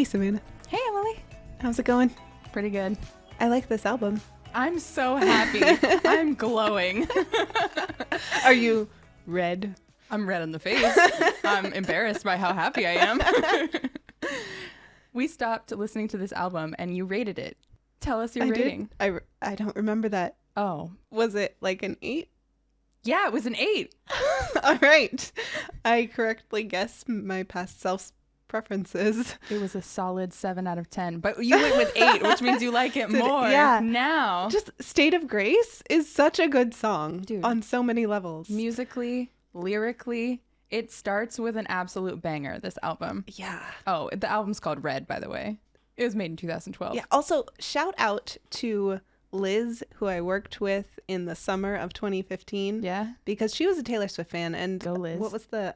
Hey, Savannah. Hey, Emily. How's it going? Pretty good. I like this album. I'm so happy. I'm glowing. Are you red? I'm red in the face. I'm embarrassed by how happy I am. We stopped listening to this album and you rated it. Tell us your rating. I don't remember that. Oh. Was it like an 8? Yeah, it was an 8. All right. I correctly guessed my past self's preferences. It was a solid 7 out of 10. But you went with 8, which means you like it more. Yeah. Now. Just State of Grace is such a good song. Dude. On so many levels. Musically, lyrically, it starts with an absolute banger, this album. Yeah. Oh, the album's called Red, by the way. It was made in 2012. Yeah. Also, shout out to Liz, who I worked with in the summer of 2015. Yeah. Because she was a Taylor Swift fan. And Go Liz. what was the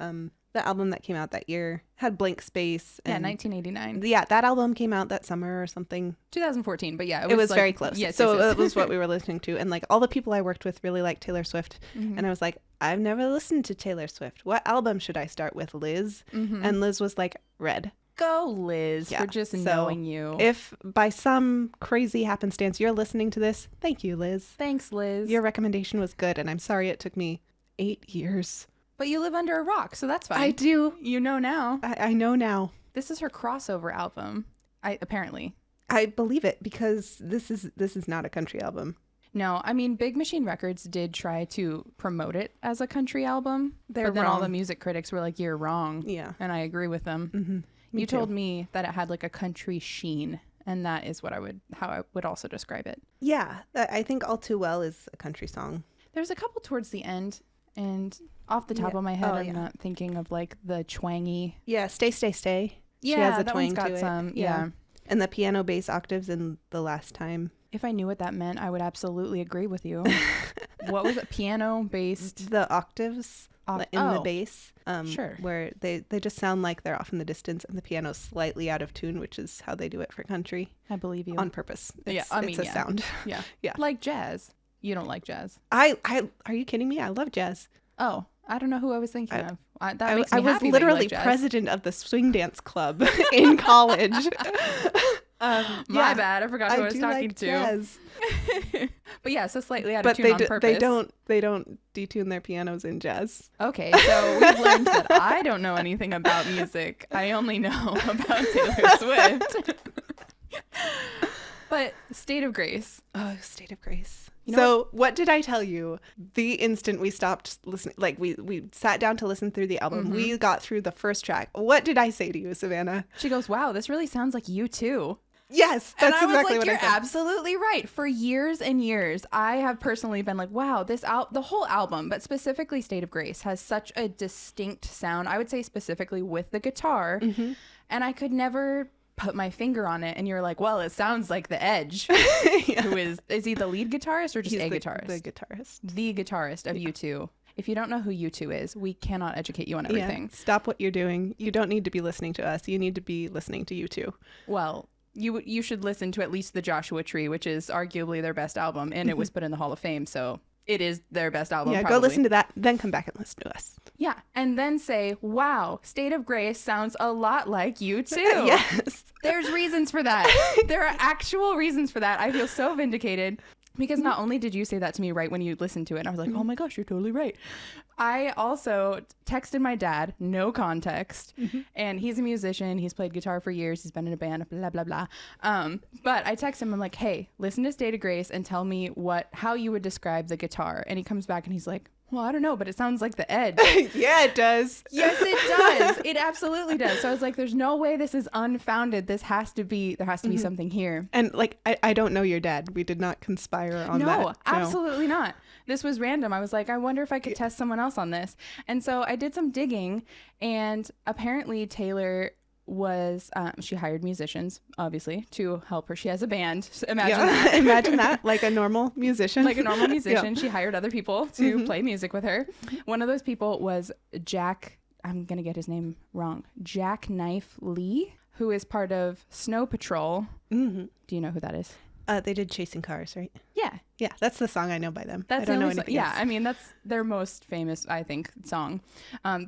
album that came out that year? Had Blank Space. Yeah, And 1989. yeah, that album came out that summer or something. 2014, but yeah. It was like, very close. Yes, so yes. it was what we were listening to. And like all the people I worked with really liked Taylor Swift. Mm-hmm. And I was like, I've never listened to Taylor Swift. What album should I start with, Liz? Mm-hmm. And Liz was like, Red. Go, Liz, Yeah, for just so knowing you. If by some crazy happenstance you're listening to this, thank you, Liz. Thanks, Liz. Your recommendation was good, and I'm sorry it took me 8 years. But you live under a rock, so that's fine. I do. You know now. I know now. This is her crossover album. Apparently. I believe it because this is not a country album. No, I mean, Big Machine Records did try to promote it as a country album. They're but then all wrong. the music critics were like, you're wrong. Yeah. And I agree with them. Mm-hmm. You told me that it had like a country sheen. And that is how I would also describe it. Yeah, I think All Too Well is a country song. There's a couple towards the end. And off the top of my head, Oh, I'm yeah. not thinking of like the twangy. Yeah, Stay, Stay, Stay. Yeah, She has a that twang one's got to it. some. Yeah. And the piano bass octaves in The Last Time. If I knew what that meant, I would absolutely agree with you. What was it? Piano based? The octaves in the oh. bass. Sure. Where they just sound like they're off in the distance and the piano's slightly out of tune, which is how they do it for country. I believe you. On purpose. Yeah, I mean, it's a yeah. sound. Yeah. Yeah. Like jazz. You don't like jazz. I are you kidding me? I love jazz. Oh, I don't know who I was thinking of. That I makes me was happy that you literally like jazz. president of the swing dance club in college. My bad. I forgot who I was do talking like to. Jazz. But yeah, so slightly out of But tune on purpose. they don't detune their pianos in jazz. Okay, so we've learned that I don't know anything about music. I only know about Taylor Swift. But State of Grace. Oh, State of Grace. You know So what did I tell you the instant we stopped listening? Like we sat down to listen through the album. Mm-hmm. We got through the first track. What did I say to you, Savannah? She goes, wow, this really sounds like you too. Yes, that's And I was exactly like, what you're I said. absolutely right. For years and years, I have personally been like, wow, the whole album, but specifically State of Grace, has such a distinct sound. I would say specifically with the guitar. Mm-hmm. And I could never put my finger on it. And you're like, well, it sounds like The Edge, Yeah. who is he the lead guitarist or just He's a the guitarist? The guitarist. The guitarist of U2. If you don't know who U2 is, we cannot educate you on everything. Yeah. Stop what you're doing. You don't need to be listening to us. You need to be listening to U2. Well, you should listen to at least The Joshua Tree, which is arguably their best album, and it was put in the Hall of Fame, so it is their best album. Yeah, probably. go listen to that, then come back and listen to us. Yeah, and then say, wow, State of Grace sounds a lot like you too. Yes. There's reasons for that. There are actual reasons for that. I feel so vindicated. Because not only did you say that to me right when you listened to it, and I was like, oh my gosh, you're totally right. I also texted my dad, no context, and he's a musician. He's played guitar for years. He's been in a band, blah, blah, blah. But I text him, I'm like, hey, listen to State of Grace and tell me how you would describe the guitar. And he comes back and he's like, well, I don't know, but it sounds like The Edge. Yeah, it does. Yes, it does. It absolutely does. So I was like, there's no way this is unfounded. There has to be something here. And like, I don't know your dad. We did not conspire on that. No, absolutely not. This was random. I was like, I wonder if I could test someone else on this. And so I did some digging, and apparently Taylor was she hired musicians, obviously, to help her. She has a band. Imagine that. Imagine that, like a normal musician. Like a normal musician. Yeah. She hired other people to play music with her. One of those people was Jack, I'm going to get his name wrong, Jack Knife Lee, who is part of Snow Patrol. Mm-hmm. Do you know who that is? They did Chasing Cars, right? Yeah. Yeah, that's the song I know by them. That's I don't know the only anything yeah, else. I mean, that's their most famous, I think, song.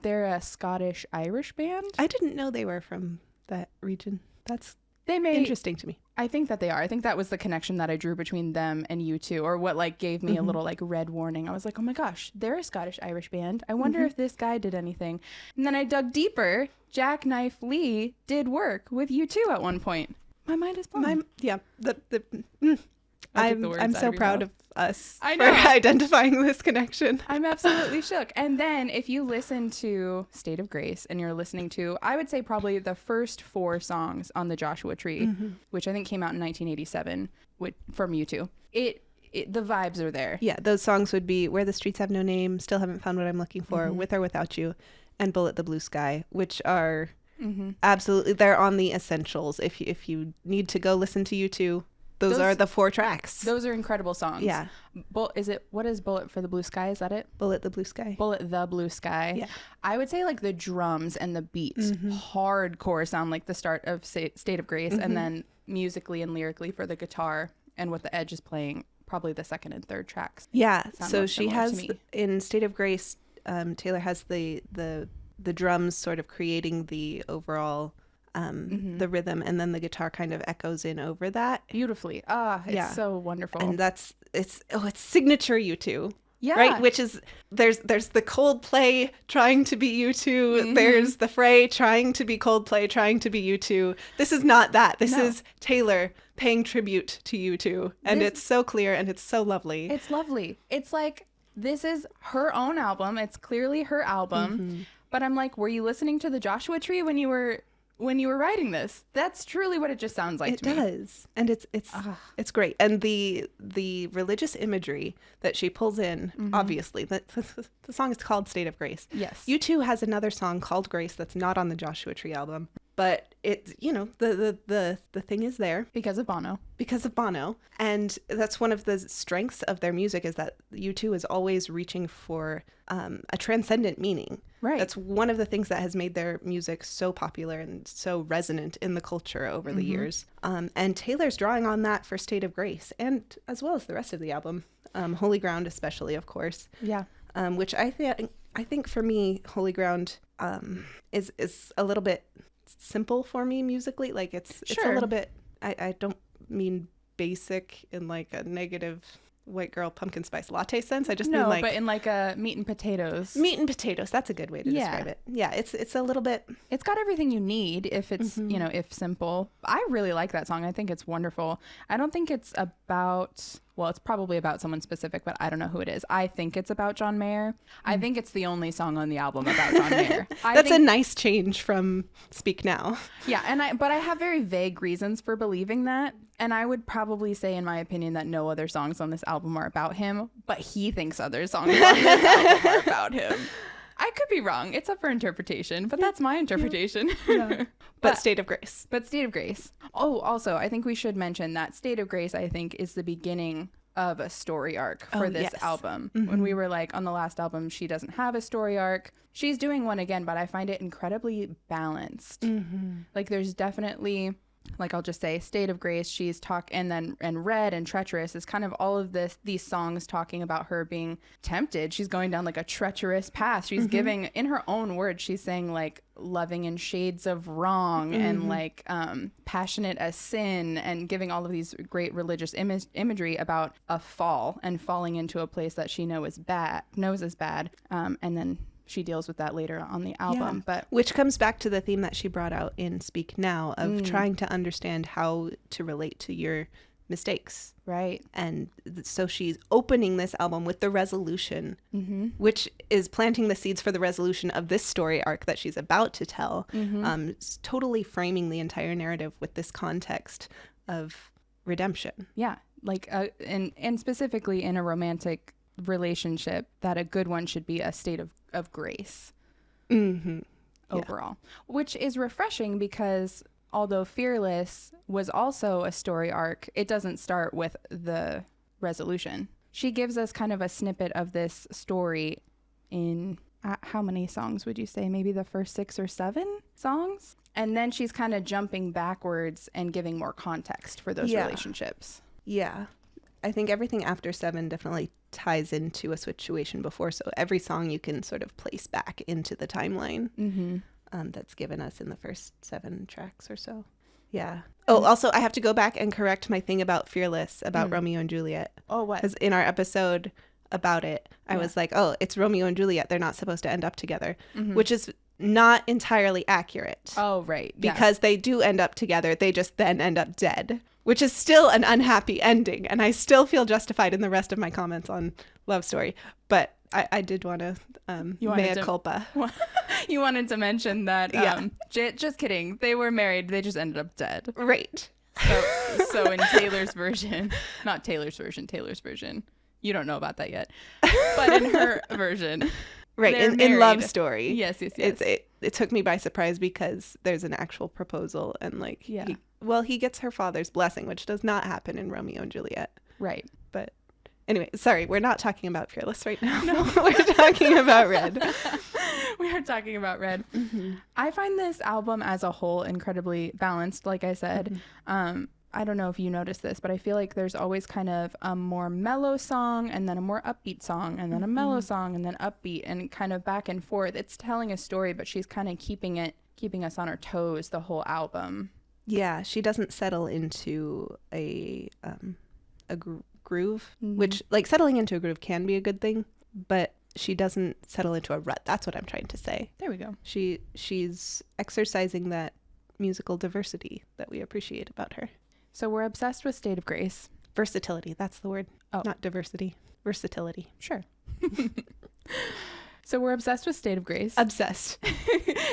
They're a Scottish-Irish band. I didn't know they were from that region. That's They may interesting to me. I think that they are. I think that was the connection that I drew between them and U2, or what like gave me a little like red warning. I was like, oh my gosh, they're a Scottish-Irish band. I wonder if this guy did anything. And then I dug deeper. Jackknife Lee did work with U2 at one point. My mind is blown. I'm so proud of us I for know. identifying this connection. I'm absolutely shook. And then if you listen to State of Grace and you're listening to, I would say probably the first 4 songs on the Joshua Tree, which I think came out in 1987 from U2. The vibes are there. Yeah, those songs would be Where the Streets Have No Name, Still Haven't Found What I'm Looking For, With or Without You, and Bullet the Blue Sky, which are absolutely, they're on the essentials. If you need to go listen to U2, those are the 4 tracks. Those are incredible songs. Yeah. What is Bullet for the Blue Sky? Is that it? Bullet the Blue Sky. Bullet the Blue Sky. Yeah. I would say like the drums and the beats hardcore sound like the start of State of Grace, and then musically and lyrically for the guitar and what the Edge is playing, probably the second and third tracks. Yeah. Sound So most she similar to has me. in State of Grace, Taylor has the drums sort of creating the overall the rhythm, and then the guitar kind of echoes in over that. Beautifully. It's so wonderful. And it's signature U2. Yeah. Right, which is there's the Coldplay trying to be U2, there's the Fray trying to be Coldplay, trying to be U2. This is not that. This is Taylor paying tribute to U2, and it's so clear and it's so lovely. It's lovely. It's like, this is her own album. It's clearly her album. But I'm like, were you listening to the Joshua Tree when you were writing this? That's truly what it just sounds like to me. It does, and it's great. And the religious imagery that she pulls in, obviously, the song is called State of Grace. Yes. U2 has another song called Grace that's not on the Joshua Tree album, but it's, the thing is there Because of Bono. And that's one of the strengths of their music, is that U2 is always reaching for a transcendent meaning. Right. That's one of the things that has made their music so popular and so resonant in the culture over the years. And Taylor's drawing on that for State of Grace, and as well as the rest of the album. Holy Ground especially, of course. Yeah. Which I think for me, Holy Ground is a little bit simple for me musically. Like it's a little bit, I don't mean basic in like a negative white girl pumpkin spice latte sense. I just mean like, but in like a meat and potatoes. That's a good way to describe it. Yeah, it's a little bit. It's got everything you need if it's if simple. I really like that song. I think it's wonderful. I don't think it's about, well, it's probably about someone specific, but I don't know who it is. I think it's about John Mayer. I think it's the only song on the album about John Mayer. That's a nice change from Speak Now. Yeah, but I have very vague reasons for believing that. And I would probably say, in my opinion, that no other songs on this album are about him, but he thinks other songs on this album are about him. I could be wrong. It's up for interpretation, but that's my interpretation. Yeah. But State of Grace. Oh, also, I think we should mention that State of Grace, I think, is the beginning of a story arc for this album. When we were like, on the last album, she doesn't have a story arc. She's doing one again, but I find it incredibly balanced. Like, there's definitely, like, I'll just say State of Grace, she's and Red and Treacherous is kind of all of these songs talking about her being tempted. She's going down like a treacherous path. She's giving, in her own words, she's saying like loving in shades of wrong and like passionate as sin, and giving all of these great religious imagery about a fall and falling into a place that she knows is bad. And then she deals with that later on the album. But which comes back to the theme that she brought out in Speak Now of trying to understand how to relate to your mistakes. Right. And so she's opening this album with the resolution, which is planting the seeds for the resolution of this story arc that she's about to tell. Totally framing the entire narrative with this context of redemption. Yeah. Like, and specifically in a romantic relationship, that a good one should be a state of grace overall, which is refreshing, because although Fearless was also a story arc, it doesn't start with the resolution. She gives us kind of a snippet of this story in how many songs would you say? Maybe the first 6 or 7 songs? And then she's kind of jumping backwards and giving more context for those relationships. Yeah. I think everything after 7 definitely ties into a situation before. So every song you can sort of place back into the timeline that's given us in the first 7 tracks or so. Yeah. Oh, also, I have to go back and correct my thing about Fearless, about Romeo and Juliet. Oh, what? Because in our episode about it, I was like, oh, it's Romeo and Juliet. They're not supposed to end up together, which is not entirely accurate. Oh, right. Yeah. Because they do end up together. They just then end up dead, which is still an unhappy ending. And I still feel justified in the rest of my comments on Love Story. But I did want to mea culpa. You wanted to mention that. Just kidding. They were married. They just ended up dead. Right. So in Taylor's version, not Taylor's version. You don't know about that yet. But in her version. Right. In Love Story. Yes. It took me by surprise because there's an actual proposal and like, he gets her father's blessing, which does not happen in Romeo and Juliet. Right. But anyway, sorry, we're not talking about Fearless right now. No, we're talking about Red. We are talking about Red. I find this album as a whole incredibly balanced, like I said. I don't know if you noticed this, but I feel like there's always kind of a more mellow song and then a more upbeat song and then a mellow song and then upbeat and kind of back and forth. It's telling a story, but she's kind of keeping us on our toes the whole album. Yeah, she doesn't settle into a groove, which like settling into a groove can be a good thing, but she doesn't settle into a rut. That's what I'm trying to say. There we go. She's exercising that musical diversity that we appreciate about her. So we're obsessed with State of Grace. Versatility, that's the word. Oh. Not diversity. Versatility. Sure. So we're obsessed with State of Grace. Obsessed.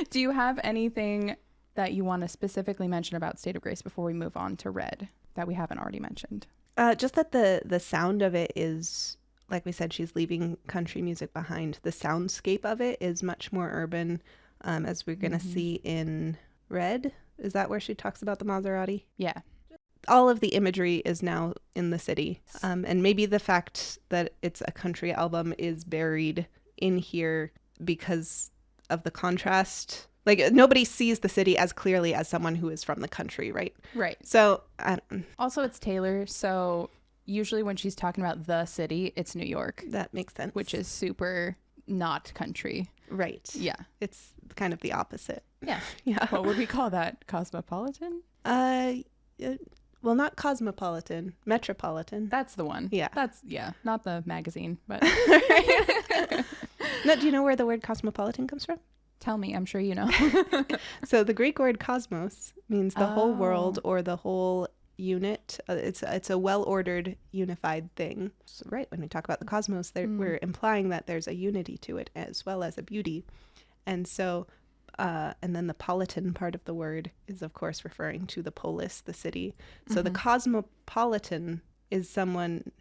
Do you have anything that you want to specifically mention about State of Grace before we move on to Red that we haven't already mentioned? Just that the sound of it is, like we said, she's leaving country music behind. The soundscape of it is much more urban, as we're going to see in Red. Is that where she talks about the Maserati? Yeah. All of the imagery is now in the city. And maybe the fact that it's a country album is buried in here because of the contrast. Like, nobody sees the city as clearly as someone who is from the country, right? Right. So, also, it's Taylor, so usually when she's talking about the city, it's New York. That makes sense. Which is super not country. Right. Yeah. It's kind of the opposite. Yeah. Yeah. What would we call that? Cosmopolitan? Well, not cosmopolitan, metropolitan. That's the one. Yeah. Not the magazine, but. No, do you know where the word cosmopolitan comes from? Tell me, I'm sure you know. So the Greek word cosmos means the whole world or the whole unit. It's a well-ordered, unified thing. So, right, when we talk about the cosmos, we're implying that there's a unity to it as well as a beauty. And so, and then the politan part of the word is, of course, referring to the polis, the city. So the cosmopolitan is someone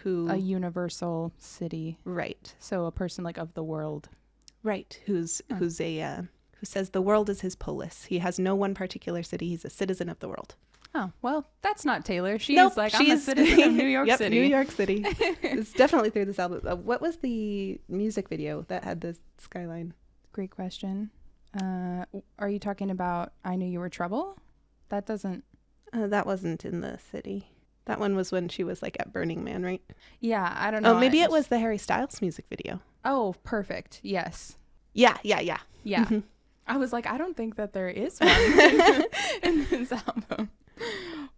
who... A universal city. Right. So a person like of the world. Right. Who says the world is his polis. He has no one particular city. He's a citizen of the world. Oh, well, that's not Taylor. She's I'm a citizen of New York City. New York City. It's definitely through this album. What was the music video that had the skyline? Great question. Are you talking about I Knew You Were Trouble? That doesn't... that wasn't in the city. That one was when she was like at Burning Man, right? Yeah, I don't know. Oh, maybe it was the Harry Styles music video. Oh, perfect. Yes. Yeah. Yeah. I was like, I don't think that there is one in this album.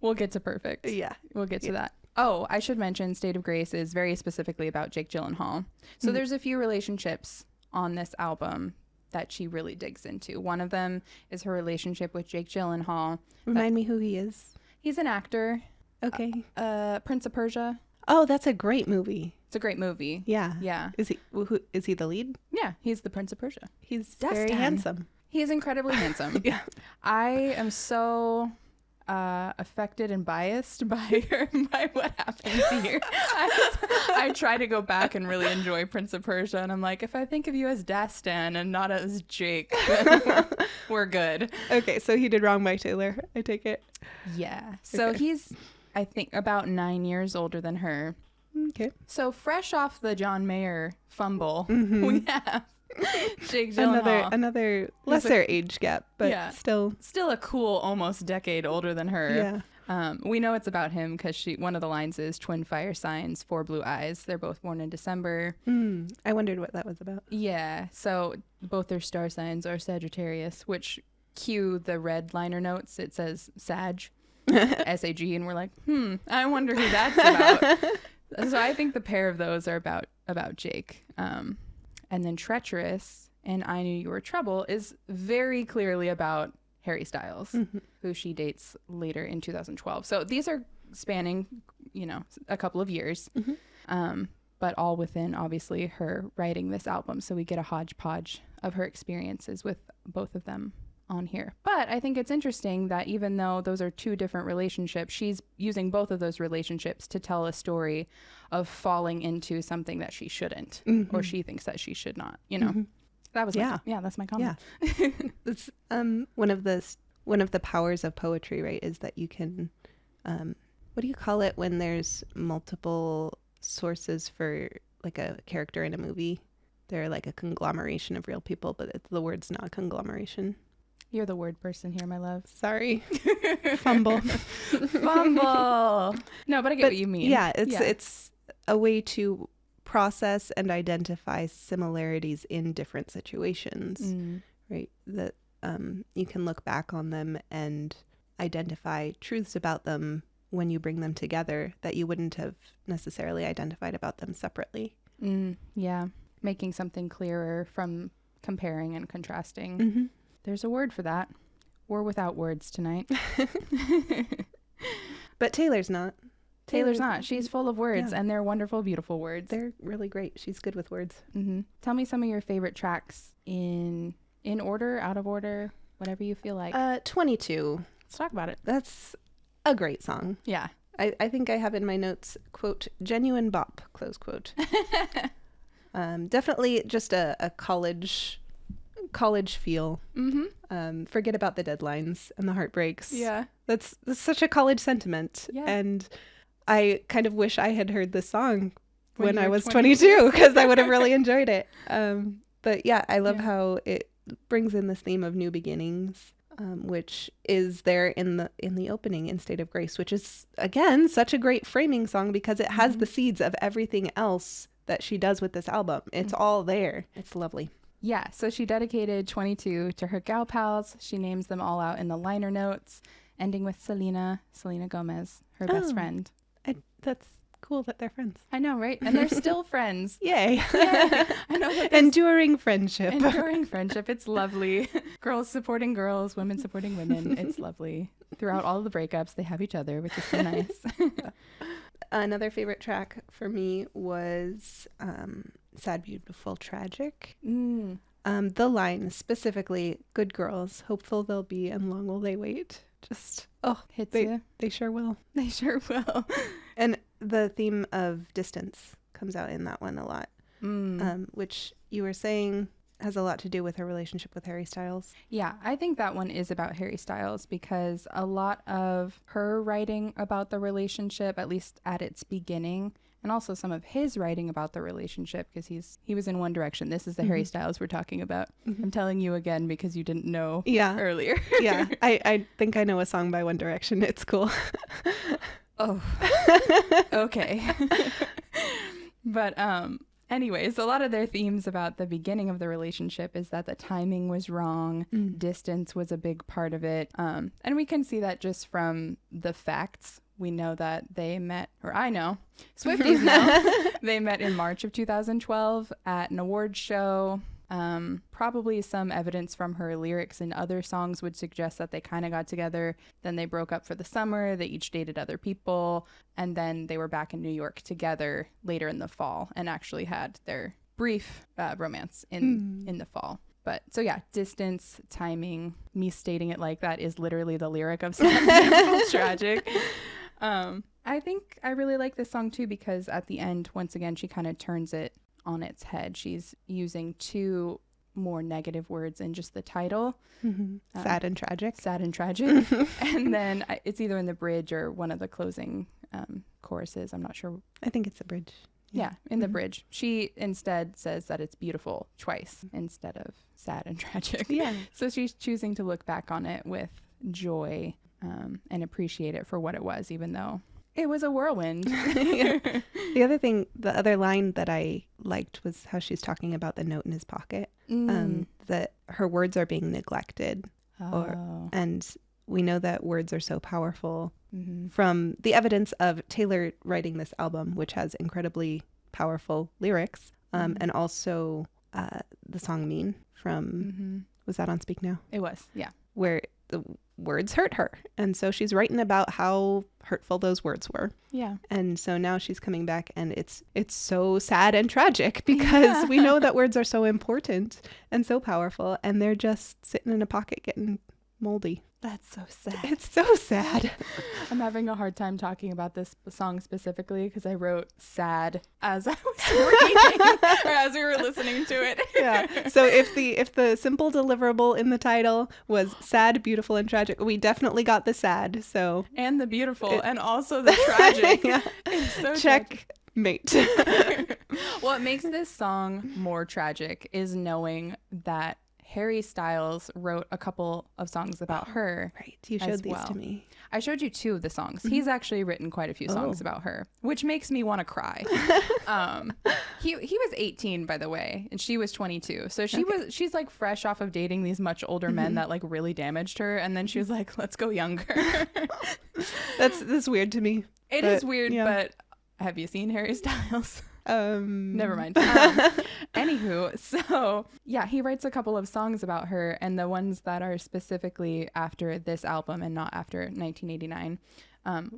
We'll get to perfect. Yeah. We'll get to that. Oh, I should mention State of Grace is very specifically about Jake Gyllenhaal. So there's a few relationships on this album that she really digs into. One of them is her relationship with Jake Gyllenhaal. Remind me who he is. He's an actor. Okay. Prince of Persia. Oh, that's a great movie. It's a great movie. Yeah. Yeah. Is he the lead? Yeah, he's the Prince of Persia. He's very handsome. He is incredibly handsome. Yeah. I am so affected and biased by what happens here. I try to go back and really enjoy Prince of Persia, and I'm like, if I think of you as Dastan and not as Jake, then we're good. Okay, so he did wrong by Taylor, I take it. Yeah. So he's, I think, about 9 years older than her. Okay. So fresh off the John Mayer fumble, we have Jake Gyllenhaal. Another lesser age gap, but still a cool almost decade older than her. Yeah. We know it's about him because one of the lines is twin fire signs, 4 blue eyes. They're both born in December. I wondered what that was about. Yeah. So both their star signs are Sagittarius, which cue the red liner notes, it says Sag, S-A-G, and we're like, I wonder who that's about. So I think the pair of those are about Jake. And then Treacherous and I Knew You Were Trouble is very clearly about Harry Styles, who she dates later in 2012. So these are spanning, a couple of years, but all within, obviously, her writing this album. So we get a hodgepodge of her experiences with both of them on here. But I think it's interesting that even though those are two different relationships, she's using both of those relationships to tell a story of falling into something that she shouldn't, or she thinks that she should not, That was that's my comment. Yeah. It's one of the powers of poetry, right, is that you can what do you call it when there's multiple sources for like a character in a movie? They're like a conglomeration of real people, but the word's not conglomeration. You're the word person here, my love. Sorry. Fumble. No, but I get what you mean. Yeah, it's a way to process and identify similarities in different situations, right? That you can look back on them and identify truths about them when you bring them together that you wouldn't have necessarily identified about them separately. Yeah, making something clearer from comparing and contrasting. There's a word for that. We're without words tonight. But Taylor's not. Taylor's not. She's full of words, and they're wonderful, beautiful words. They're really great. She's good with words. Tell me some of your favorite tracks in order, out of order, whatever you feel like. 22. Let's talk about it. That's a great song. Yeah. I think I have in my notes, quote, genuine bop, close quote. Definitely just a college feel. Forget about the deadlines and the heartbreaks. Yeah. That's such a college sentiment. Yeah. And I kind of wish I had heard this song when I was 22 because I would have really enjoyed it. But yeah, I love how it brings in this theme of new beginnings, which is there in the opening in State of Grace, which is, again, such a great framing song because it has the seeds of everything else that she does with this album. It's all there. It's lovely. Yeah, so she dedicated 22 to her gal pals. She names them all out in the liner notes, ending with Selena Gomez, her best friend. That's cool that they're friends. I know, right? And they're still friends. Yay. I know. Enduring friendship. It's lovely. Girls supporting girls, women supporting women. It's lovely. Throughout all of the breakups, they have each other, which is so nice. Another favorite track for me was Sad, Beautiful, Tragic. The line specifically, good girls, hopeful they'll be and long will they wait. Just, hits they, you. They sure will. They sure will. And the theme of distance comes out in that one a lot, which you were saying has a lot to do with her relationship with Harry Styles. Yeah, I think that one is about Harry Styles because a lot of her writing about the relationship, at least at its beginning, and also some of his writing about the relationship, because he was in One Direction. This is the Harry Styles we're talking about. I'm telling you again because you didn't know earlier. Yeah, I think I know a song by One Direction. It's cool. Oh, okay. But anyways, a lot of their themes about the beginning of the relationship is that the timing was wrong. Distance was a big part of it. And we can see that just from the facts. We know that they met, or I know, Swifties know, they met in March of 2012 at an awards show. Probably some evidence from her lyrics in other songs would suggest that they kind of got together. Then they broke up for the summer. They each dated other people. And then they were back in New York together later in the fall and actually had their brief romance in the fall. But so yeah, distance, timing, me stating it like that is literally the lyric of Sad, Beautiful, Tragic. I think I really like this song too because at the end, once again, she kind of turns it on its head. She's using two more negative words in just the title. Sad and tragic. Sad and tragic. And then it's either in the bridge or one of the closing choruses. I'm not sure. I think it's the bridge. Yeah, in the bridge. She instead says that it's beautiful twice instead of sad and tragic. Yeah. So she's choosing to look back on it with joy and appreciate it for what it was, even though it was a whirlwind. Yeah. The other line that I liked was how she's talking about the note in his pocket, that her words are being neglected. And we know that words are so powerful from the evidence of Taylor writing this album, which has incredibly powerful lyrics, and also the song Mean from, was that on Speak Now? It was, yeah. Where the words hurt her. And so she's writing about how hurtful those words were. Yeah. And so now she's coming back, and it's so sad and tragic because we know that words are so important and so powerful, and they're just sitting in a pocket getting moldy. That's so sad. It's so sad. I'm having a hard time talking about this song specifically because I wrote sad as I was reading or as we were listening to it. Yeah. So if the simple deliverable in the title was sad, beautiful, and tragic, we definitely got the sad. So and the beautiful and also the tragic. Yeah. It's so check. Mate. What makes this song more tragic is knowing that Harry Styles wrote a couple of songs about her. Right. You showed these to me. I showed you 2 of the songs. He's actually written quite a few songs about her, which makes me want to cry. He was 18, by the way, and she was 22. So she's like fresh off of dating these much older men that like really damaged her. And then she was like, let's go younger. That's weird to me. It is weird, but have you seen Harry Styles? Never mind. Anywho, so yeah, he writes a couple of songs about her, and the ones that are specifically after this album and not after 1989.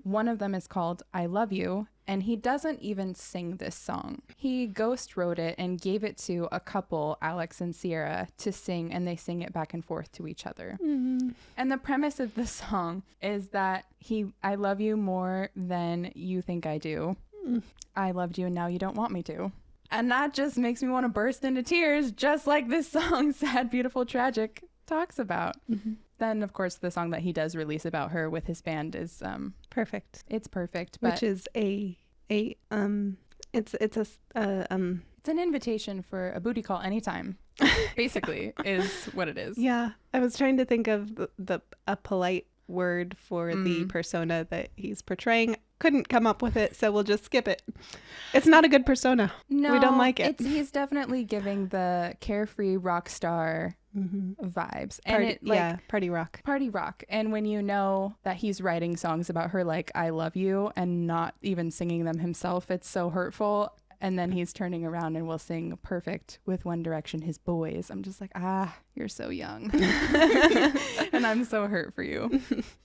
One of them is called I Love You, and he doesn't even sing this song. He ghost wrote it and gave it to a couple, Alex and Sierra, to sing, and they sing it back and forth to each other. And the premise of the song is that I love you more than you think I do. I loved you and now you don't want me to. And that just makes me want to burst into tears, just like this song, Sad, Beautiful, Tragic, talks about. Then, of course, the song that he does release about her with his band is perfect. It's perfect, but which is it's an invitation for a booty call anytime. Basically, is what it is. Yeah, I was trying to think of a polite word for the persona that he's portraying. Couldn't come up with it, so we'll just skip it. It's not a good persona. No, we don't like it. He's definitely giving the carefree rock star vibes, and party rock. Party rock. And when you know that he's writing songs about her like I love you and not even singing them himself, it's so hurtful. And then he's turning around and will sing Perfect with One Direction, his boys. I'm just like, you're so young. And I'm so hurt for you.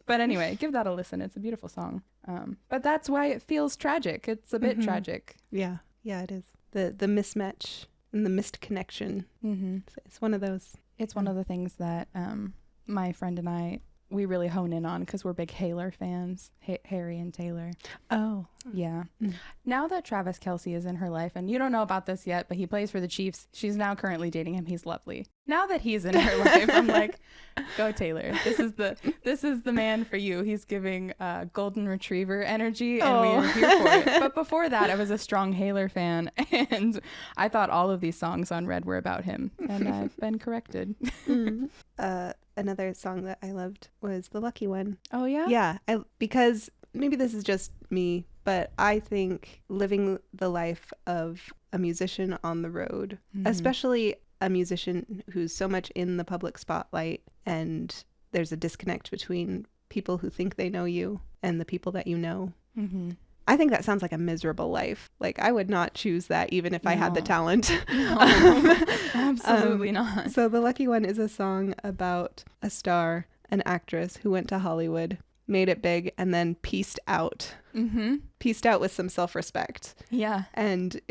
But anyway, give that a listen. It's a beautiful song. But that's why it feels tragic. It's a bit tragic. Yeah. Yeah, it is. The mismatch and the missed connection. It's one of those. It's one of the things that my friend and I, we really hone in on because we're big Haylor fans, Harry and Taylor. Oh. Yeah. Now that Travis Kelce is in her life, and you don't know about this yet, but he plays for the Chiefs. She's now currently dating him. He's lovely. Now that he's in her life, I'm like, go Taylor. This is the man for you. He's giving golden retriever energy, and we are here for it. But before that, I was a strong Haylor fan, and I thought all of these songs on Red were about him, and I've been corrected. Another song that I loved was The Lucky One. Oh, yeah? Yeah, because maybe this is just me, but I think living the life of a musician on the road, especially a musician who's so much in the public spotlight, and there's a disconnect between people who think they know you and the people that you know. I think that sounds like a miserable life. Like, I would not choose that even if I had the talent. No, absolutely not. So The Lucky One is a song about a star, an actress who went to Hollywood, made it big, and then pieced out. Pieced out with some self-respect. Yeah. And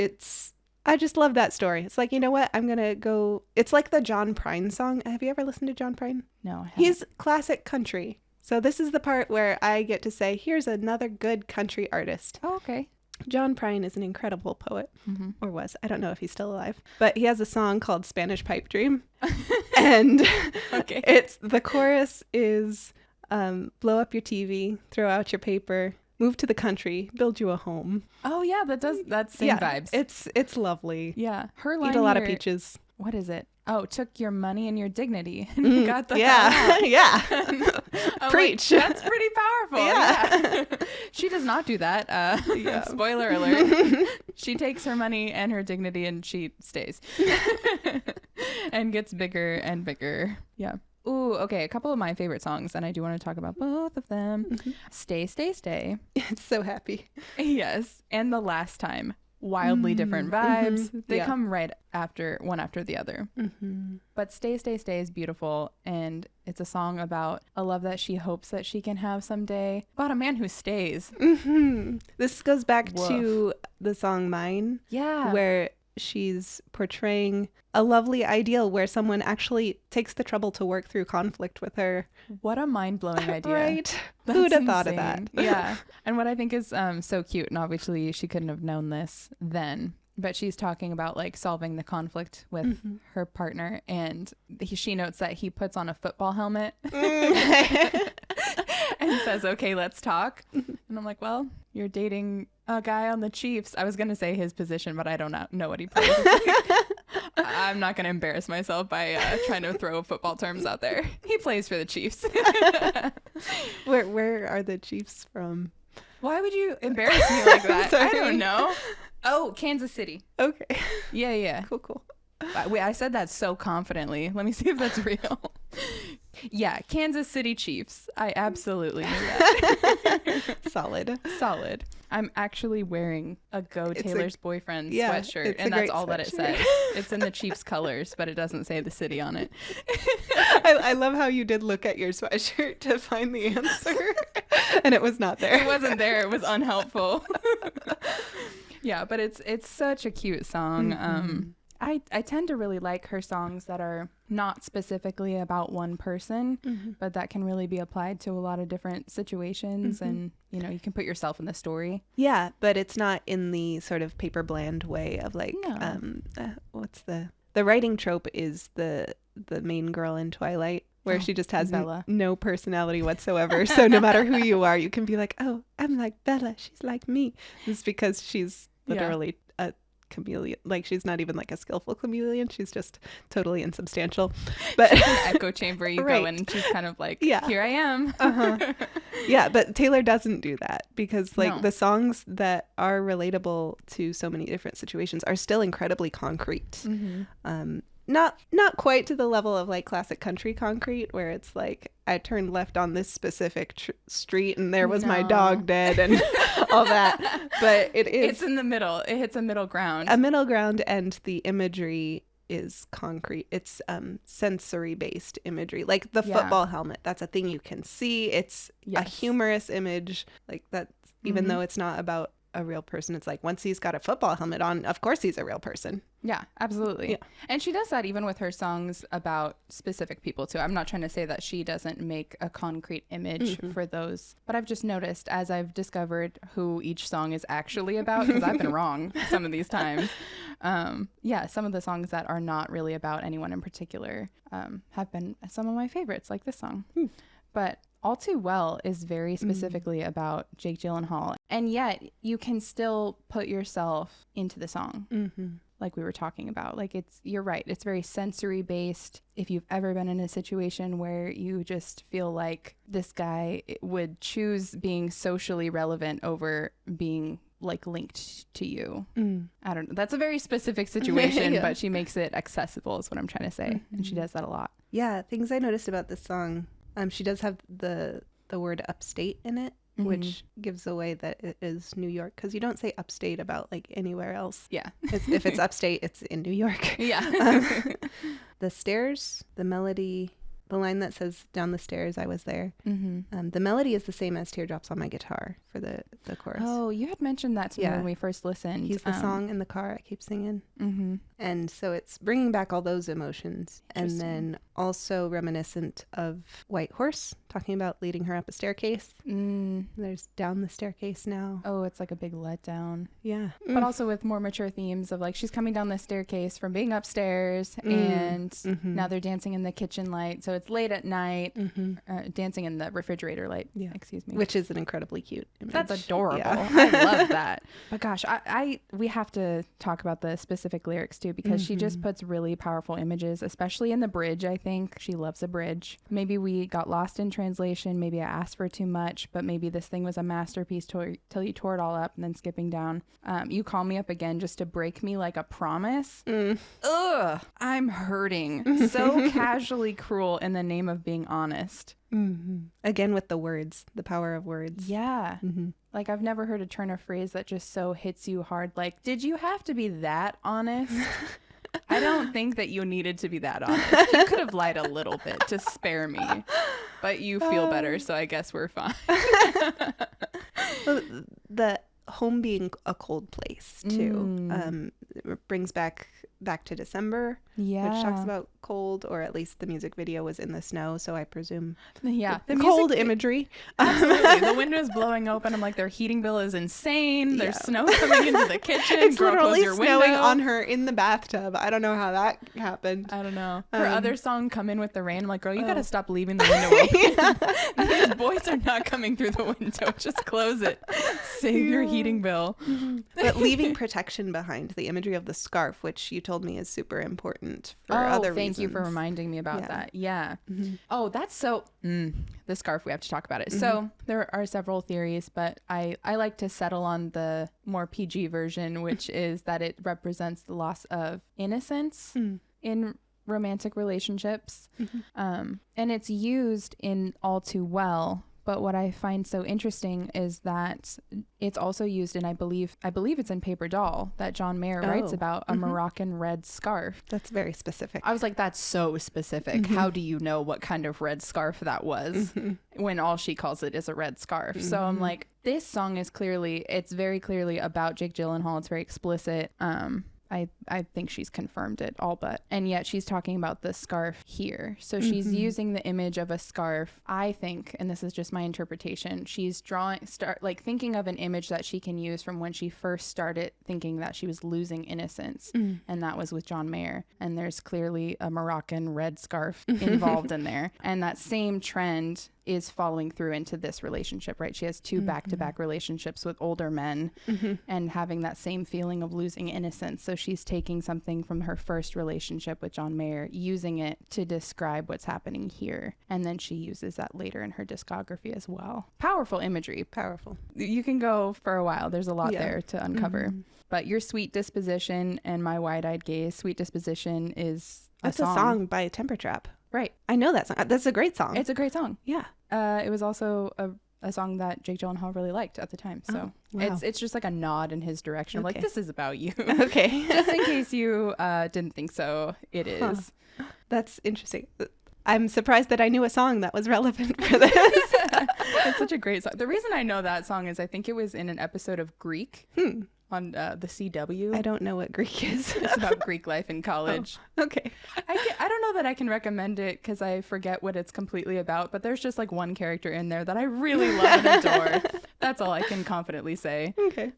I just love that story. It's like, you know what? I'm going to go. It's like the John Prine song. Have you ever listened to John Prine? No, I haven't. He's classic country. So this is the part where I get to say, here's another good country artist. Oh, okay. John Prine is an incredible poet, or was. I don't know if he's still alive. But he has a song called Spanish Pipe Dream. And it's the chorus is blow up your TV, throw out your paper, move to the country, build you a home. Oh, yeah, that's same vibes. It's lovely. Yeah. Her line Eat a lot of peaches. What is it? Oh, took your money and your dignity. And you got the yeah. Preach. Like, that's pretty powerful. Yeah. She does not do that. Spoiler alert. She takes her money and her dignity and she stays. And gets bigger and bigger. Yeah. Ooh, okay. A couple of my favorite songs, and I do want to talk about both of them. Mm-hmm. Stay, Stay, Stay. It's so happy. Yes. And The Last Time. Wildly different vibes. Mm-hmm. They come right after one after the other. Mm-hmm. But Stay, Stay, Stay is beautiful. And it's a song about a love that she hopes that she can have someday. About a man who stays. Mm-hmm. This goes back Woof. to the song Mine. Yeah. Where she's portraying a lovely ideal where someone actually takes the trouble to work through conflict with her. What a mind-blowing idea. Right? That's Who would have thought of that? insane. Yeah. And what I think is so cute, and obviously she couldn't have known this then, but she's talking about like solving the conflict with her partner, and she notes that he puts on a football helmet and says, okay, let's talk. And I'm like, well, you're dating a guy on the Chiefs. I was going to say his position, but I don't know what he plays. I'm not going to embarrass myself by trying to throw football terms out there. He plays for the Chiefs. Where are the Chiefs from? Why would you embarrass me like that? Sorry. I don't know. Oh, Kansas City. Okay. Yeah. Cool. Wait, I said that so confidently. Let me see if that's real. Yeah, Kansas City Chiefs. I absolutely knew that. Solid. I'm actually wearing a Go Taylor's Boyfriend sweatshirt, and that's all that it says. It's in the Chiefs colors, but it doesn't say the city on it. I love how you did look at your sweatshirt to find the answer, and it was not there. It wasn't there. It was unhelpful. Yeah, but it's such a cute song. Mm-hmm. I tend to really like her songs that are not specifically about one person, but that can really be applied to a lot of different situations, and you can put yourself in the story. Yeah, but it's not in the sort of paper bland way of like what's the writing trope is the main girl in Twilight where she just has no personality whatsoever. So no matter who you are, you can be like, oh, I'm like Bella, she's like me. It's because she's literally a chameleon. Like, she's not even like a skillful chameleon, she's just totally insubstantial. But she's an echo chamber. You go in and she's kind of like, here I am. Yeah, but Taylor doesn't do that, because like the songs that are relatable to so many different situations are still incredibly concrete. Not quite to the level of like classic country concrete, where it's like, I turned left on this specific street and there was my dog dead and all that. But it's in the middle. It hits a middle ground. And the imagery is concrete. It's sensory based imagery, like the football helmet. That's a thing you can see. It's a humorous image, like that. Even though it's not about a real person, it's like, once he's got a football helmet on, of course he's a real person. Yeah, absolutely. Yeah. And she does that even with her songs about specific people too. I'm not trying to say that she doesn't make a concrete image for those, but I've just noticed as I've discovered who each song is actually about, because I've been wrong some of these times. Some of the songs that are not really about anyone in particular have been some of my favorites, like this song. But All Too Well is very specifically about Jake Gyllenhaal, and yet you can still put yourself into the song. Like we were talking about. Like, you're right, it's very sensory based. If you've ever been in a situation where you just feel like this guy would choose being socially relevant over being like linked to you. I don't know. That's a very specific situation, but she makes it accessible is what I'm trying to say. And she does that a lot. Yeah. Things I noticed about this song. She does have the word upstate in it, which gives away that it is New York, because you don't say upstate about like anywhere else. Yeah. If it's upstate, it's in New York. Yeah. The stairs, the melody, the line that says down the stairs, I was there. The melody is the same as Teardrops on My Guitar for the chorus. Oh, you had mentioned that to me when we first listened. He's the song in the car I keep singing. And so it's bringing back all those emotions. And then also reminiscent of White Horse, talking about leading her up a staircase. There's down the staircase now. Oh, it's like a big letdown. Yeah. But also with more mature themes of like, she's coming down the staircase from being upstairs and now they're dancing in the kitchen light. So it's late at night, dancing in the refrigerator light. Yeah. Excuse me. Which is an incredibly cute image. That's adorable. Yeah. I love that. But gosh, we have to talk about the specific lyrics too, because she just puts really powerful images, especially in the bridge. I think she loves a bridge. Maybe we got lost in translation. Maybe I asked for too much, but maybe this thing was a masterpiece till you tore it all up. And then skipping down, you call me up again just to break me like a promise. Ugh, I'm hurting. So casually cruel in in the name of being honest. Again, with the words, the power of words. Yeah. Like, I've never heard a turn of phrase that just so hits you hard. Like, did you have to be that honest? I don't think that you needed to be that honest. You could have lied a little bit to spare me, but you feel better, so I guess we're fine. The home being a cold place too it brings back to December, which talks about cold, or at least the music video was in the snow, so I presume the cold imagery. Absolutely. The window's blowing open. I'm like, their heating bill is insane. There's snow coming into the kitchen. It's Girl, literally close your snowing window. on her in the bathtub. I don't know how that happened. I don't know. Her other song, Come In With the Rain, I'm like, girl, you gotta stop leaving the window open. These boys are not coming through the window. Just close it. Save your heating bill. But leaving protection behind, the imagery of the scarf, which you told me is super important for other reasons. Thank you for reminding me about that. Yeah. Oh, that's so... the scarf, we have to talk about it. So there are several theories, but I like to settle on the more PG version, which is that it represents the loss of innocence in romantic relationships. And it's used in All Too Well. But what I find so interesting is that it's also used in, I believe it's in Paper Doll, that John Mayer writes about a Moroccan red scarf. That's very specific. I was like, that's so specific. How do you know what kind of red scarf that was when all she calls it is a red scarf? So I'm like, this song is it's very clearly about Jake Gyllenhaal. It's very explicit. I think she's confirmed it all but. And yet she's talking about the scarf here. So she's using the image of a scarf. I think, and this is just my interpretation, she's thinking of an image that she can use from when she first started thinking that she was losing innocence. And that was with John Mayer. And there's clearly a Moroccan red scarf involved in there. And that same trend is following through into this relationship, right? She has two back-to-back relationships with older men and having that same feeling of losing innocence. So she's taking something from her first relationship with John Mayer, using it to describe what's happening here. And then she uses that later in her discography as well. Powerful imagery. Powerful. You can go for a while. There's a lot there to uncover. But Your Sweet Disposition and My Wide-Eyed Gaze. Sweet Disposition is That's a song by Temper Trap. Right. I know that song. That's a great song. It's a great song. Yeah. It was also a song that Jake Gyllenhaal really liked at the time. So it's just like a nod in his direction. I'm like, this is about you. Okay. Just in case you didn't think so, it is. That's interesting. I'm surprised that I knew a song that was relevant for this. It's such a great song. The reason I know that song is I think it was in an episode of Greek. On the CW. I don't know what Greek is. It's about Greek life in college. Oh, okay. I don't know that I can recommend it because I forget what it's completely about, but there's just like one character in there that I really love and adore. That's all I can confidently say. Okay.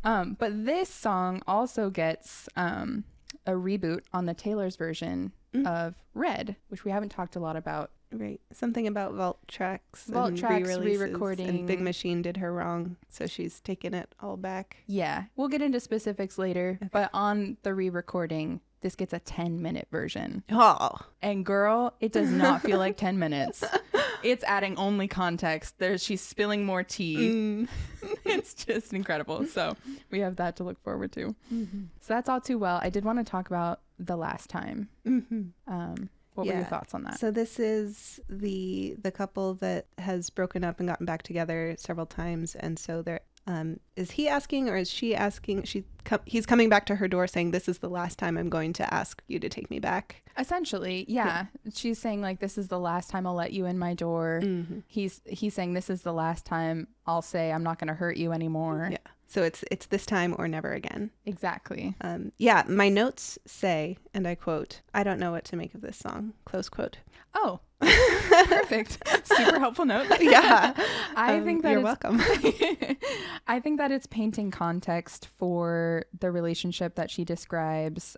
But this song also gets a reboot on the Taylor's version of Red, which we haven't talked a lot about. Right. Something about vault tracks, re-recording. And Big Machine did her wrong, so she's taken it all back. Yeah. We'll get into specifics later, but on the re-recording, this gets a 10-minute version. Oh. And girl, it does not feel like 10 minutes. It's adding only context. She's spilling more tea. It's just incredible. So we have that to look forward to. So that's All Too Well. I did want to talk about The Last Time. What were your thoughts on that? So this is the couple that has broken up and gotten back together several times, and so they're is he asking or is she asking? He's coming back to her door saying, "This is the last time I'm going to ask you to take me back." Essentially, yeah. She's saying like, "This is the last time I'll let you in my door." He's saying, "This is the last time I'll say I'm not going to hurt you anymore." Yeah. So it's this time or never again. Exactly. My notes say, and I quote, "I don't know what to make of this song," close quote. Oh, perfect. Super helpful note. Yeah. I think that you're welcome. I think that it's painting context for the relationship that she describes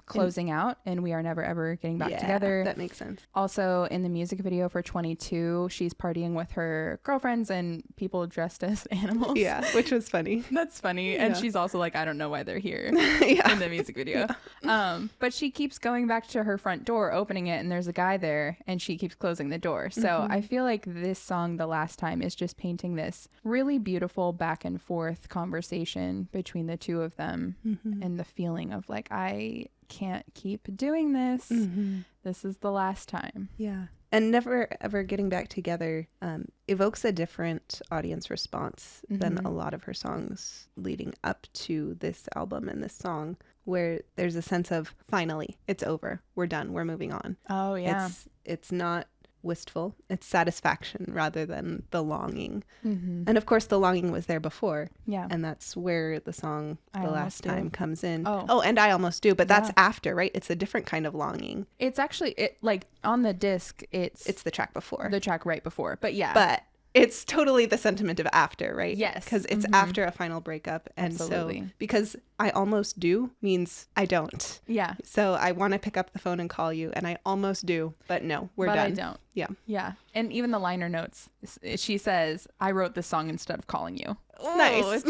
closing out and We Are Never Ever Getting Back Together. That makes sense. Also in the music video for 22, she's partying with her girlfriends and people dressed as animals. Yeah, which was funny. That's funny. And she's also like, I don't know why they're here in the music video. But she keeps going back to her front door, opening it, and there's a guy there, and she keeps closing the door. So I feel like this song, The Last Time, is just painting this really beautiful back and forth conversation between the two of them and the feeling of like, I can't keep doing this. This is the last time. Yeah. And never ever getting back together evokes a different audience response than a lot of her songs leading up to this album and this song, where there's a sense of finally, it's over. We're done. We're moving on. Oh, yeah. It's not wistful. It's satisfaction rather than the longing. And of course, the longing was there before. Yeah. And that's where the song The Last Time comes in. Oh, and I Almost Do, but that's after, right? It's a different kind of longing. It's actually, like on the disc, it's the track before. The track right before. But yeah. But it's totally the sentiment of after, right? Yes. Because it's after a final breakup. And so, because I almost do means I don't. Yeah. So I want to pick up the phone and call you, and I almost do, but no, we're done. But I don't. Yeah. Yeah. And even the liner notes, she says, I wrote this song instead of calling you. Nice.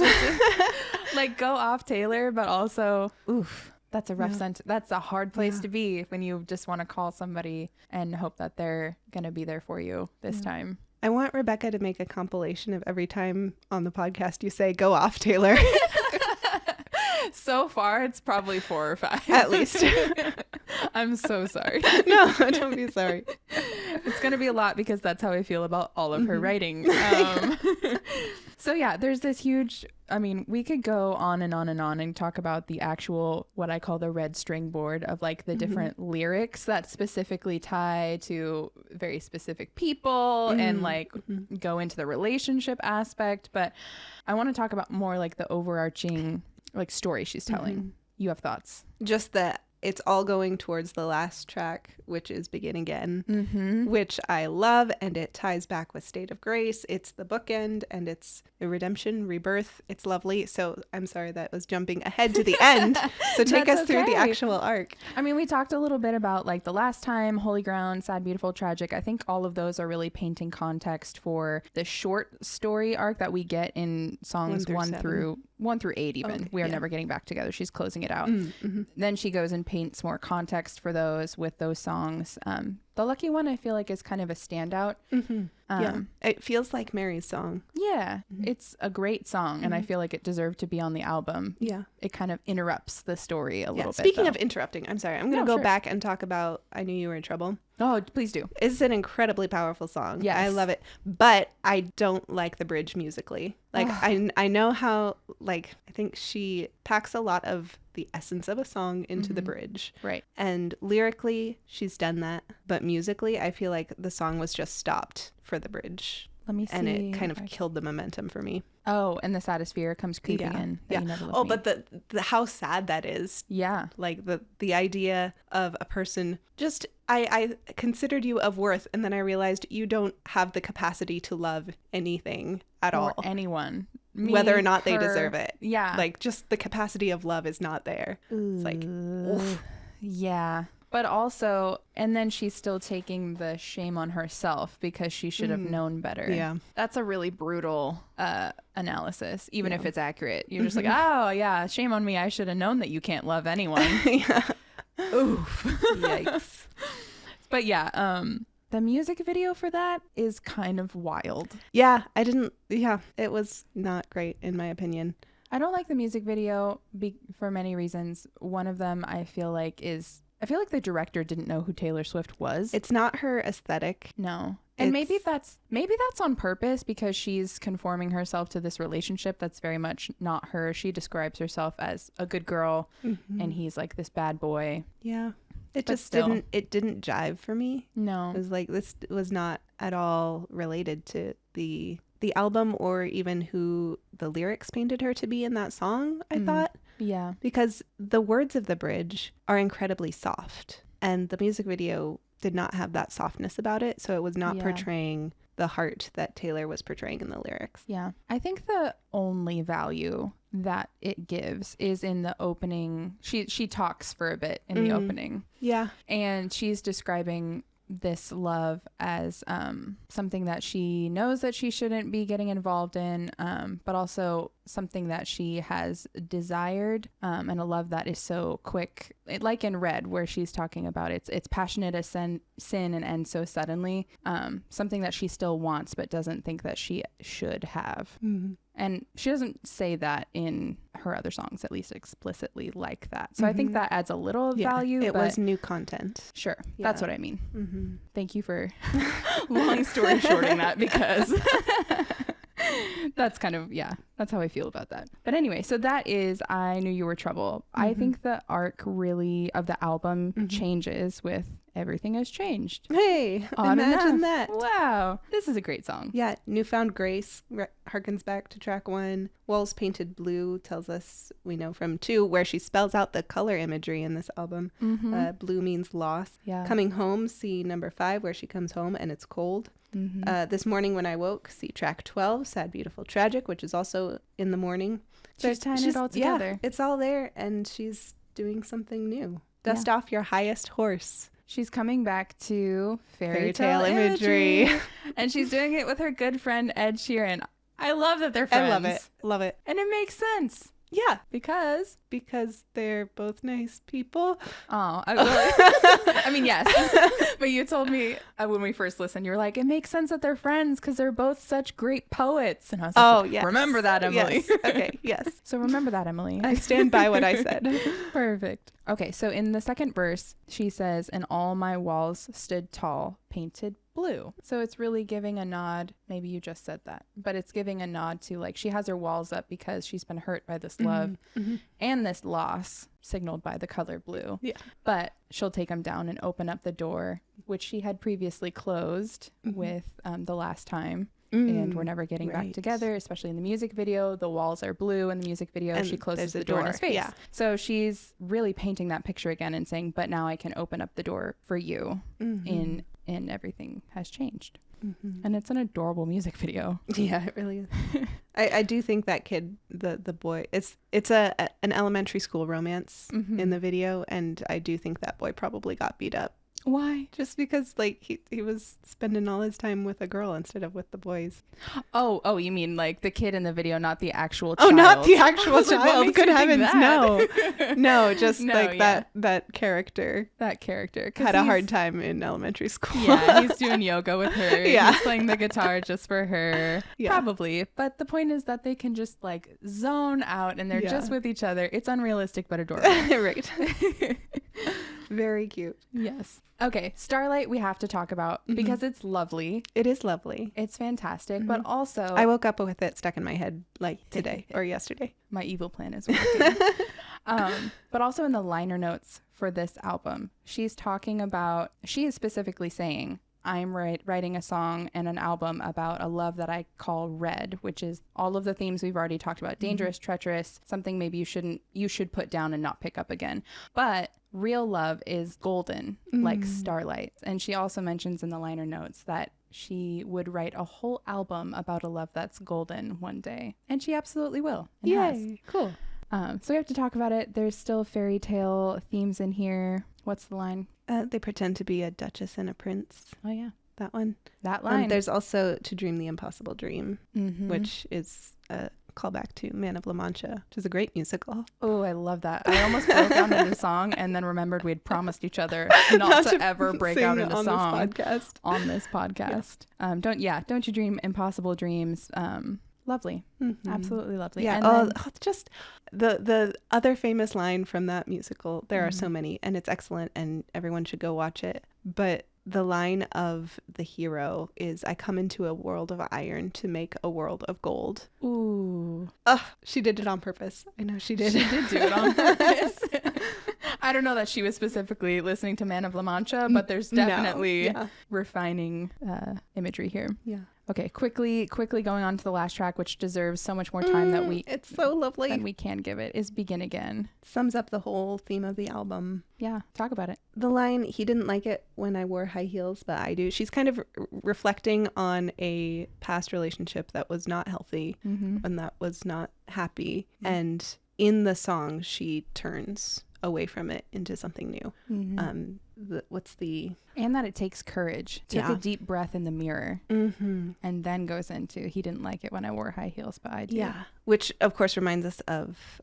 Like, go off, Taylor, but also, oof. That's a rough sentence. That's a hard place to be when you just want to call somebody and hope that they're going to be there for you this time. I want Rebecca to make a compilation of every time on the podcast you say, go off, Taylor. So far, it's probably 4 or 5. At least. I'm so sorry. No, don't be sorry. It's going to be a lot because that's how I feel about all of her writing. So yeah, there's this huge, I mean, we could go on and on and on and talk about the actual, what I call the red string board of like the different lyrics that specifically tie to very specific people and like go into the relationship aspect. But I want to talk about more like the overarching like story she's telling. You have thoughts? Just that it's all going towards the last track, which is Begin Again, which I love, and it ties back with State of Grace. It's the bookend, and it's the redemption, rebirth. It's lovely. So I'm sorry that was jumping ahead to the end. So take us through the actual arc. I mean, we talked a little bit about like The Last Time, Holy Ground, Sad, Beautiful, Tragic. I think all of those are really painting context for the short story arc that we get in songs 1 through 8 even. Okay, we are never getting back together. She's closing it out. Then she goes and paints more context for those with those songs. The Lucky One, I feel like, is kind of a standout. Yeah, it feels like Mary's song. Yeah, it's a great song, and I feel like it deserved to be on the album. Yeah. It kind of interrupts the story a little bit. Speaking of interrupting, I'm sorry. I'm going to go back and talk about I Knew You Were in Trouble. Oh, please do. It's an incredibly powerful song. Yes. I love it. But I don't like the bridge musically. Like, I know how, like, I think she packs a lot of the essence of a song into the bridge. Right. And lyrically, she's done that. But musically, I feel like the song was just stopped for the bridge. Let me see. And it kind of killed the momentum for me. Oh, and the saddest fear comes creeping in. Yeah. Oh, but the how sad that is. Yeah. Like the idea of a person just, I considered you of worth, and then I realized you don't have the capacity to love anything at all. Or anyone. Whether or not they deserve it. Yeah. Like, just the capacity of love is not there. It's like, oof. Yeah. But also, and then she's still taking the shame on herself because she should have known better. Yeah. That's a really brutal analysis, even if it's accurate. You're just like, oh, yeah, shame on me. I should have known that you can't love anyone. Yeah. Oof. Yikes. But yeah, the music video for that is kind of wild. Yeah, it was not great in my opinion. I don't like the music video for many reasons. One of them I feel like the director didn't know who Taylor Swift was. It's not her aesthetic. No. And maybe that's on purpose because she's conforming herself to this relationship that's very much not her. She describes herself as a good girl and he's like this bad boy. Yeah. It didn't jive for me. No. It was like, this was not at all related to the album or even who the lyrics painted her to be in that song, I thought. Yeah. Because the words of the bridge are incredibly soft, and the music video did not have that softness about it. So it was not portraying the heart that Taylor was portraying in the lyrics. Yeah. I think the only value that it gives is in the opening. She talks for a bit in the opening. Yeah. And she's describing this love as something that she knows that she shouldn't be getting involved in, but also something that she has desired, and a love that is so quick, like in Red, where she's talking about it's passionate as sin and ends so suddenly, something that she still wants but doesn't think that she should have. And she doesn't say that in her other songs, at least explicitly like that. So I think that adds a little value. It was new content. Sure. Yeah. That's what I mean. Thank you for long story shorting that, because that's kind of, that's how I feel about that. But anyway, so that is I Knew You Were Trouble. I think the arc really of the album changes with Everything Has Changed. Hey, imagine that. Wow. This is a great song. Yeah. Newfound Grace harkens back to track 1. Walls Painted Blue tells us, we know from 2, where she spells out the color imagery in this album. Blue means loss. Yeah. Coming Home, see number 5, where she comes home and it's cold. This Morning When I Woke, see track 12, Sad, Beautiful, Tragic, which is also in the morning. She's tying it all together. Yeah, it's all there, and she's doing something new. Dust off your highest horse. She's coming back to fairy tale imagery. And she's doing it with her good friend Ed Sheeran. I love that they're friends. I love it. Love it. And it makes sense. Yeah. Because they're both nice people. Oh, I mean, yes. But you told me when we first listened, you were like, it makes sense that they're friends because they're both such great poets. And I was like, oh, yes. Remember that, Emily. Yes. Okay, yes. So remember that, Emily. I stand by what I said. Perfect. Okay, so in the second verse, she says, and all my walls stood tall, painted blue. So it's really giving a nod. Maybe you just said that, but it's giving a nod to, like, she has her walls up because she's been hurt by this love and this loss signaled by the color blue. Yeah. But she'll take them down and open up the door, which she had previously closed with the last time. And we're never getting back together, especially in the music video. The walls are blue in the music video. And she closes the door in his face. Yeah. So she's really painting that picture again and saying, but now I can open up the door for you in Everything Has Changed. And it's an adorable music video. Yeah, it really is. I do think that kid, the boy, it's an elementary school romance in the video, and I do think that boy probably got beat up. Why? Just because, like, he was spending all his time with a girl instead of with the boys. Oh, you mean like the kid in the video, not the actual child? Oh, not the actual child. Good heavens, no. No, just that character. That character. Had a hard time in elementary school. Yeah, he's doing yoga with her. Yeah. He's playing the guitar just for her. Yeah. Probably. But the point is that they can just, like, zone out and they're just with each other. It's unrealistic but adorable. Right. Very cute. Yes. Okay, Starlight we have to talk about because it's lovely. It is lovely. It's fantastic, but also... I woke up with it stuck in my head like today or yesterday. My evil plan is working. But also in the liner notes for this album, she is specifically saying, I'm writing a song and an album about a love that I call red, which is all of the themes we've already talked about. Dangerous, treacherous, something maybe you should put down and not pick up again. But real love is golden, like starlight. And she also mentions in the liner notes that she would write a whole album about a love that's golden one day. And she absolutely will. And Yay, cool. So we have to talk about it. There's still fairy tale themes in here. What's the line? They pretend to be a duchess and a prince. Oh, yeah. That one. That line. There's also To Dream the Impossible Dream, which is a callback to Man of La Mancha, which is a great musical. Oh, I love that. I almost broke out into song and then remembered we had promised each other not to ever break out into song on this podcast. Yeah. Don't you dream impossible dreams. Lovely. Absolutely lovely. Yeah. And just the other famous line from that musical. There are so many, and it's excellent, and everyone should go watch it. But the line of the hero is, I come into a world of iron to make a world of gold. Ooh. She did it on purpose. I know she did. She did do it on purpose. I don't know that she was specifically listening to Man of La Mancha, but there's definitely refining imagery here. Yeah. Okay, quickly going on to the last track, which deserves so much more time it's so lovely. Than we can give it, is Begin Again. Sums up the whole theme of the album. Yeah, talk about it. The line, he didn't like it when I wore high heels, but I do. She's kind of reflecting on a past relationship that was not healthy and that was not happy. And in the song, she turns away from it into something new. And that it takes courage. Took a deep breath in the mirror and then goes into, he didn't like it when I wore high heels, but I do. Yeah, which of course reminds us of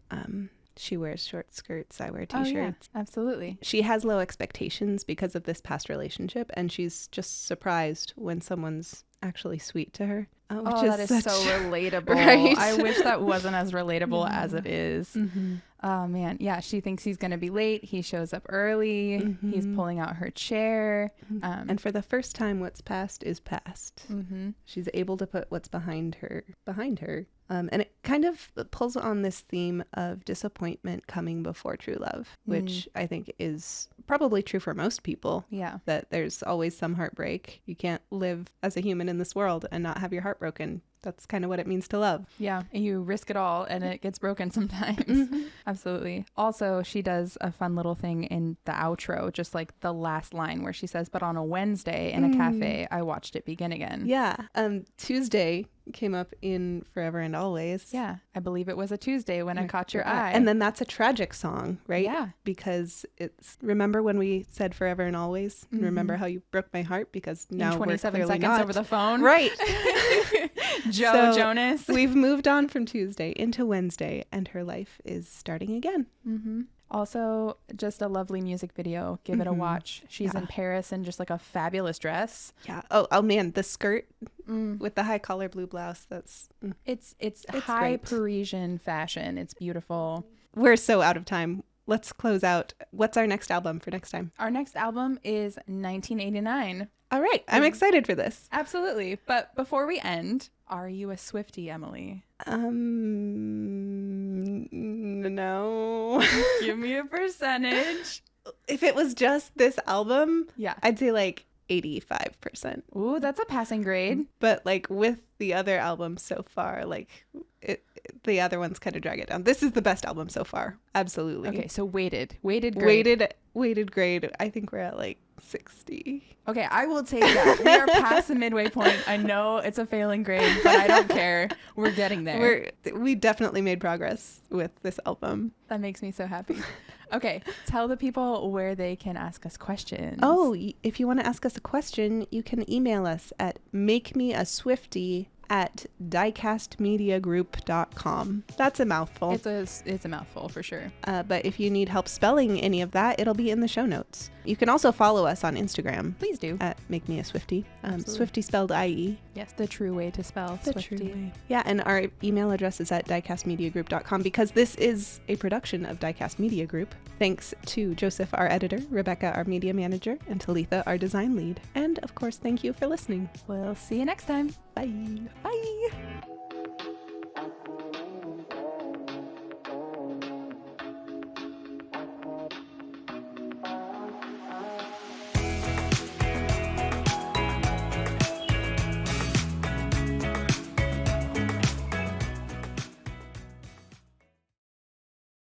She wears short skirts. I wear Oh, t-shirts. yeah, absolutely. She has low expectations because of this past relationship, and she's just surprised when someone's actually sweet to her. That is so relatable. Right? I wish that wasn't as relatable as it is. Mm-hmm. Oh, man. Yeah, she thinks he's going to be late. He shows up early. Mm-hmm. He's pulling out her chair. And for the first time, what's past is past. Mm-hmm. She's able to put what's behind her. And it kind of pulls on this theme of disappointment coming before true love, which I think is probably true for most people. Yeah. That there's always some heartbreak. You can't live as a human in this world and not have your heart broken. That's kind of what it means to love. Yeah. You risk it all and it gets broken sometimes. Mm-hmm. Absolutely. Also, she does a fun little thing in the outro, just like the last line where she says, but on a Wednesday in a cafe, I watched it begin again. Yeah. Tuesday came up in Forever and Always. Yeah. I believe it was a Tuesday when I caught your eye. And then that's a tragic song, right? Yeah. Because it's, remember when we said Forever and Always? Mm-hmm. Remember how you broke my heart? Because now in 27 we're clearly seconds not. over the phone. Right. Joe Jonas. We've moved on from Tuesday into Wednesday, and her life is starting again. Mm-hmm. Also, just a lovely music video. Give it a watch. She's in Paris in just like a fabulous dress. Yeah. Oh man, the skirt with the high collar blue blouse. It's high great. Parisian fashion. It's beautiful. We're so out of time. Let's close out. What's our next album for next time? Our next album is 1989. All right. I'm excited for this. Absolutely. But before we end, are you a Swiftie, Emily? No. Give me a percentage. If it was just this album, Yeah. I'd say like 85%. Ooh, that's a passing grade. But like with the other albums so far, like the other ones kind of drag it down. This is the best album so far. Absolutely. Okay, so weighted grade. Weighted grade. I think we're at like 60. Okay, I will take that. We are past the midway point. I know it's a failing grade, but I don't care. We're getting there. We definitely made progress with this album. That makes me so happy. Okay, tell the people where they can ask us questions. Oh, if you want to ask us a question, you can email us at makemeaswiftie@diecastmediagroup.com. That's a mouthful. It's a mouthful for sure. But if you need help spelling any of that, it'll be in the show notes. You can also follow us on Instagram. Please do. At makemeaswiftie. Absolutely. Swiftie spelled IE. Yes, the true way to spell The Swiftie. true way. Yeah, and our email address is at diecastmediagroup.com because this is a production of Diecast Media Group. Thanks to Joseph, our editor, Rebecca, our media manager, and Talitha, our design lead. And of course, thank you for listening. We'll see you next time. Bye. Bye.